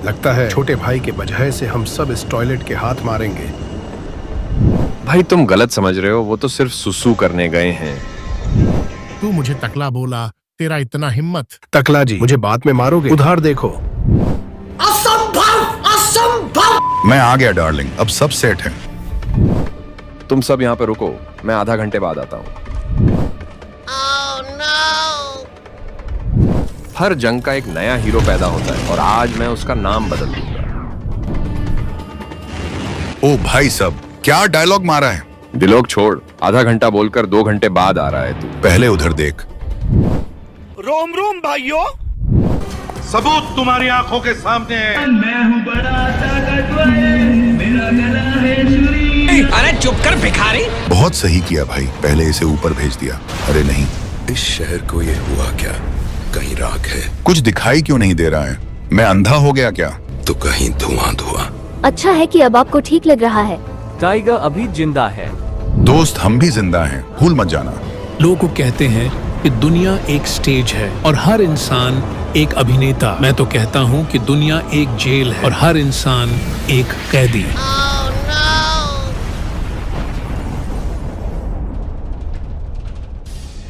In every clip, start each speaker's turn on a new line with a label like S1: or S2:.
S1: लगता है छोटे भाई के वजह से हम सब इस टॉयलेट के हाथ मारेंगे।
S2: भाई तुम गलत समझ रहे हो, वो तो सिर्फ सुसु करने गए हैं।
S3: तू मुझे टकला बोला, तेरा इतना हिम्मत।
S1: टकला जी, मुझे बाद में मारोगे? उधार देखो।
S4: असंभव, असंभव।
S5: मैं आ गया डार्लिंग, अब सब सेट है।
S2: तुम सब यहाँ पे रुको, मैं आधा घंटे बाद आता हूँ। हर जंग का एक नया हीरो पैदा होता है और आज मैं उसका नाम बदल दूंगा।
S5: ओ भाई सब, क्या डायलॉग मारा है?
S2: दिलोग छोड़, आधा घंटा बोलकर 2 घंटे बाद आ रहा है तू।
S5: पहले उधर देख।
S4: रोम रोम भाइयों,
S6: सबूत तुम्हारी आंखों के सामने है।
S7: मैं हूँ बड़ा ताकतवर, मेरा गला है छुरी।
S4: अरे चुप कर भिखारी।
S5: बहुत सही किया भाई, पहले इसे ऊपर भेज दिया। अरे नहीं,
S8: इस शहर को ये हुआ क्या? कहीं राख है?
S5: कुछ दिखाई क्यों नहीं दे रहा है? मैं अंधा हो गया क्या?
S8: तो कहीं धुआं धुआं।
S9: अच्छा है कि अब आपको ठीक लग रहा है।
S10: टाइगर अभी जिंदा है।
S5: दोस्त हम भी जिंदा हैं, भूल मत जाना।
S3: लोगों को कहते हैं कि दुनिया एक स्टेज है और हर इंसान एक अभिनेता। मैं तो कहता हूँ कि दुनिया एक जेल है और हर इंसान एक कैदी।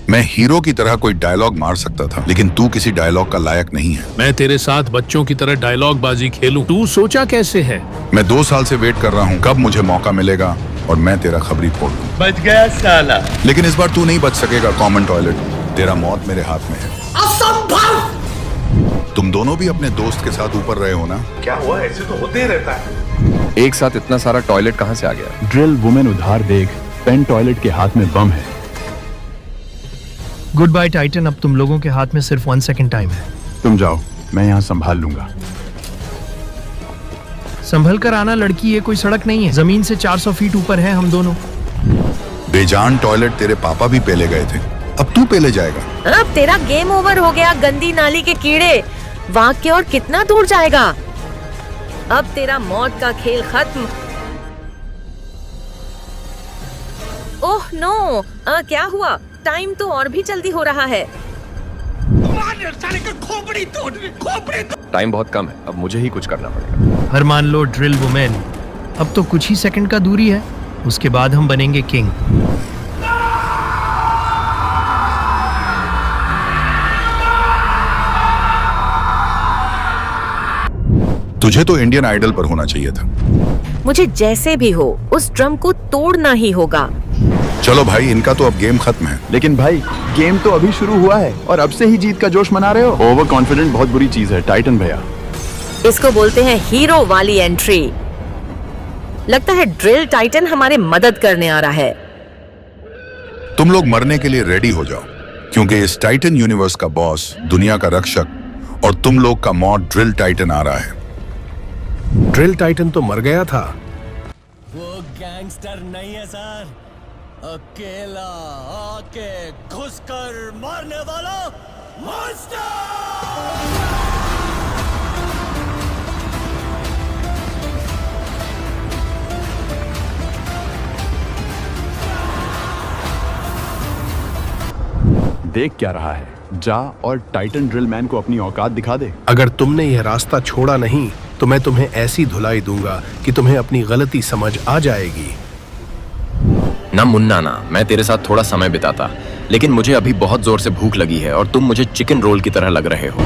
S5: मैं हीरो की तरह कोई डायलॉग मार सकता था, लेकिन तू किसी डायलॉग का लायक नहीं है।
S3: मैं तेरे साथ बच्चों की तरह डायलॉग बाजी खेलूं, तू सोचा कैसे है?
S5: मैं 2 साल से वेट कर रहा हूँ, कब मुझे मौका मिलेगा और मैं तेरा खबरी फोड़ दूं।
S7: बच गया साला।
S5: लेकिन इस बार तू नहीं बच सकेगा कॉमन टॉयलेट, तेरा मौत मेरे हाथ में है।
S4: असंभव।
S5: तुम दोनों भी अपने दोस्त के साथ ऊपर रहे हो ना?
S6: क्या हुआ? ऐसे तो होते ही रहता है।
S2: एक साथ इतना सारा टॉयलेट कहाँ से आ गया?
S11: ड्रिल वुमेन उधार देख, पेन टॉयलेट के हाथ में बम है।
S12: गुड बाय टाइटन, अब तुम लोगों के हाथ में सिर्फ 1 सेकंड टाइम है।
S11: तुम जाओ, मैं यहाँ संभाल लूंगा।
S12: संभल कर आना लड़की, ये कोई सड़क नहीं है। जमीन से 400 फीट ऊपर है हम दोनों।
S5: बेजान टॉयलेट तेरे पापा भी पेले गए थे, अब तू पेले जाएगा।
S13: अब तेरा गेम ओवर हो गया, गंदी नाली के कीड़े। वहां की और कितना दूर जाएगा? अब तेरा मौत का खेल खत्म। ओह नो, क्या हुआ? टाइम तो और भी जल्दी हो रहा है।
S2: टाइम बहुत कम है, अब मुझे ही कुछ करना पड़ेगा।
S12: हर मान लो ड्रिल वुमेन, अब तो कुछ ही सेकंड का दूरी है, उसके बाद हम बनेंगे किंग।
S5: तुझे तो इंडियन आइडल पर होना चाहिए था।
S13: मुझे जैसे भी हो उस ड्रम को तोड़ना ही होगा।
S5: चलो भाई, इनका तो अब गेम खत्म है।
S11: लेकिन भाई, गेम तो अभी शुरू हुआ है और अब से ही जीत का जोश मना रहे हो। ओवर कॉन्फिडेंट बहुत बुरी चीज है टाइटन भैया।
S13: इसको बोलते हैं हीरो वाली एंट्री। लगता है ड्रिल टाइटन हमारे मदद करने आ रहा है।
S5: तुम लोग मरने के लिए रेडी हो जाओ, क्योंकि इस टाइटन यूनिवर्स का बॉस, दुनिया का रक्षक और तुम लोग का मौत ड्रिल टाइटन आ रहा है।
S1: ड्रिल टाइटन तो मर गया था।
S7: वो गैंगस्टर नहीं है सर, अकेला आके घुसकर मारने वाला मॉन्स्टर।
S11: देख क्या रहा है, जा और टाइटन ड्रिल मैन को अपनी औकात दिखा दे।
S1: अगर तुमने यह रास्ता छोड़ा नहीं तो मैं तुम्हें ऐसी धुलाई दूंगा कि तुम्हें अपनी गलती समझ आ जाएगी।
S2: ना मुन्ना ना, मैं तेरे साथ थोड़ा समय बिताता, लेकिन मुझे अभी बहुत जोर से भूख लगी है और तुम मुझे चिकन रोल की तरह लग रहे हो।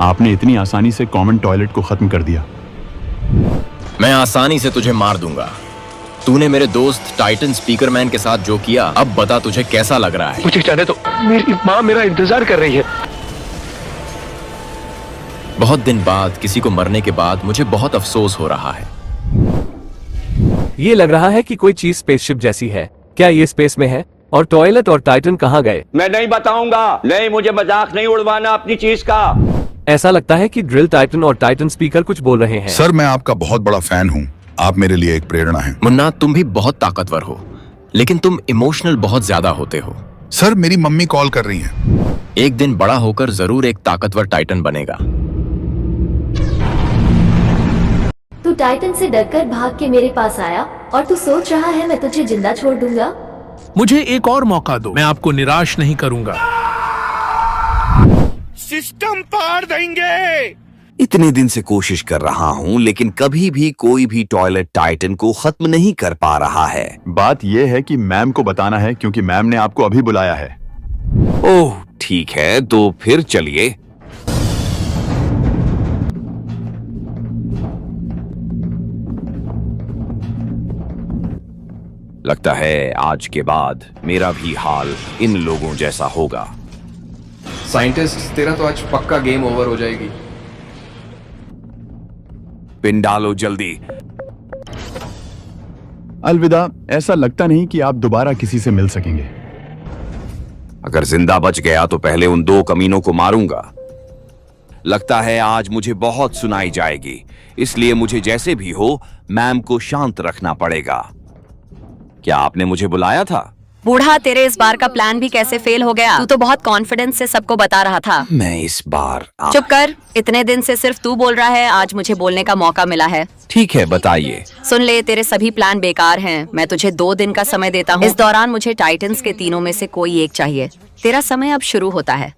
S11: आपने इतनी आसानी से कॉमन टॉयलेट को खत्म कर दिया।
S2: मैं आसानी से तुझे मार दूंगा। तूने मेरे दोस्त टाइटन स्पीकरमैन के साथ जो किया, अब बता तुझे कैसा लग रहा है?
S12: मुझे जाने दो, मेरी माँ मेरा इंतजार कर रही है।
S2: बहुत दिन बाद किसी को मरने के बाद मुझे बहुत अफसोस हो रहा है।
S10: ये लग रहा है कि कोई चीज स्पेसशिप जैसी है। क्या ये स्पेस में है? और टॉयलेट और टाइटन कहाँ गए?
S7: मैं नहीं बताऊंगा। नहीं, मुझे मजाक नहीं उड़वाना अपनी चीज का।
S10: ऐसा लगता है कि ड्रिल टाइटन और टाइटन स्पीकर कुछ बोल रहे हैं।
S5: सर, मैं आपका बहुत बड़ा फैन हूँ, आप मेरे लिए एक प्रेरणा हैं।
S2: मुन्ना, तुम भी बहुत ताकतवर हो, लेकिन तुम इमोशनल बहुत ज्यादा होते हो।
S5: सर, मेरी मम्मी कॉल कर रही हैं।
S2: एक दिन बड़ा होकर जरूर एक ताकतवर टाइटन बनेगा।
S9: तू टाइटन से डरकर भाग के मेरे पास आया और तू सोच रहा है मैं तुझे जिंदा छोड़ दूंगा।
S3: मुझे एक और मौका दो, मैं आपको निराश नहीं करूंगा।
S4: सिस्टम पार देंगे।
S8: इतने दिन से कोशिश कर रहा हूँ लेकिन कभी भी कोई भी टॉयलेट टाइटन को खत्म नहीं कर पा रहा है।
S11: बात यह है कि मैम को बताना है क्योंकि मैम ने आपको अभी बुलाया है।
S8: ओह ठीक है, तो फिर चलिए। लगता है आज के बाद मेरा भी हाल इन लोगों जैसा होगा।
S2: साइंटिस्ट, तेरा तो आज पक्का गेम ओवर हो जाएगी।
S8: पिन डालो जल्दी।
S11: अलविदा। ऐसा लगता नहीं कि आप दोबारा किसी से मिल सकेंगे।
S8: अगर जिंदा बच गया तो पहले उन 2 कमीनों को मारूंगा। लगता है आज मुझे बहुत सुनाई जाएगी, इसलिए मुझे जैसे भी हो मैम को शांत रखना पड़ेगा। क्या आपने मुझे बुलाया था?
S13: बूढ़ा, तेरे इस बार का प्लान भी कैसे फेल हो गया? तू तो बहुत कॉन्फिडेंस से सबको बता रहा था।
S8: मैं इस बार
S13: चुप कर। इतने दिन से सिर्फ तू बोल रहा है, आज मुझे बोलने का मौका मिला है।
S8: ठीक है, बताइए।
S13: सुन ले, तेरे सभी प्लान बेकार हैं। मैं तुझे 2 दिन का समय देता हूँ। इस दौरान मुझे टाइटन्स के तीनों में से कोई एक चाहिए। तेरा समय अब शुरू होता है।